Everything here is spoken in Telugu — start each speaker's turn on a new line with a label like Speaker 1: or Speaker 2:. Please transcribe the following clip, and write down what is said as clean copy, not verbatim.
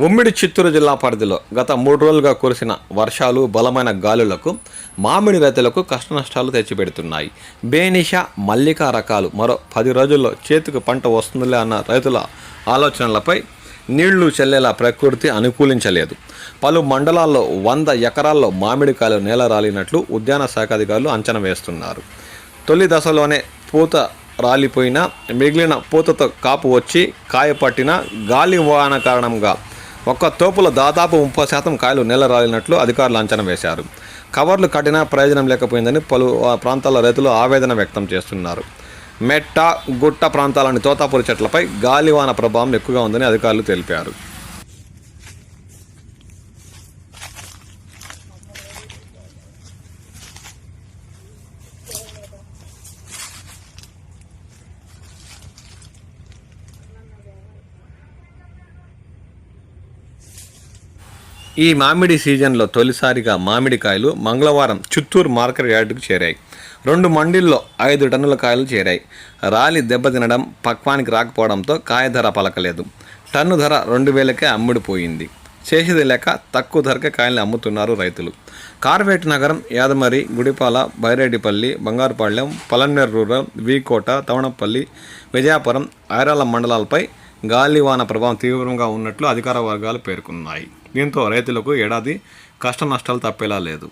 Speaker 1: ఉమ్మడి చిత్తూరు జిల్లా పరిధిలో గత 3 రోజులుగా కురిసిన వర్షాలు బలమైన గాలులకు మామిడి రైతులకు కష్టనష్టాలు తెచ్చిపెడుతున్నాయి. బేనిష, మల్లిక రకాలు మరో 10 రోజుల్లో చేతికి పంట వస్తుందిలే అన్న రైతుల ఆలోచనలపై నీళ్లు చెల్లేలా ప్రకృతి అనుకూలించలేదు. పలు మండలాల్లో 100 ఎకరాల్లో మామిడికాయలు నేల రాలినట్లు ఉద్యాన శాఖ అధికారులు అంచనా వేస్తున్నారు. తొలి దశలోనే పూత రాలిపోయినా మిగిలిన పూతతో కాపు వచ్చి కాయ పట్టిన గాలి వాన కారణంగా ఒక్క తోపులో దాదాపు 30% కాయలు నేల రాలినట్లు అధికారులు అంచనా వేశారు. కవర్లు కట్టినా ప్రయోజనం లేకపోయిందని పలు ప్రాంతాల రైతులు ఆవేదన వ్యక్తం చేస్తున్నారు. మెట్ట, గుట్ట ప్రాంతాలని తోతాపురి చెట్లపై గాలివాన ప్రభావం ఎక్కువగా ఉందని అధికారులు తెలిపారు. ఈ మామిడి సీజన్లో తొలిసారిగా మామిడికాయలు మంగళవారం చిత్తూరు మార్కెట్ యార్డుకు చేరాయి. 2 మండీల్లో 5 టన్నుల కాయలు చేరాయి. రాలి దెబ్బతినడం, పక్వానికి రాకపోవడంతో కాయ ధర పలకలేదు. టన్ను ధర 2000కే అమ్ముడుపోయింది. చేసేది లేక తక్కువ ధరకే కాయల్ని అమ్ముతున్నారు రైతులు. కార్వేట్ నగరం, యాదమరి, గుడిపాల, బైరెడ్డిపల్లి, బంగారుపాళ్యం, పలన్నేరు రూరల్, వీకోట, తవణపల్లి, విజయాపురం, ఐరాల మండలాలపై గాలివాన ప్రభావం తీవ్రంగా ఉన్నట్లు అధికార వర్గాలు పేర్కొన్నాయి. దీంతో రైతులకు ఏడాది కష్ట నష్టాలు తప్పేలా లేదు.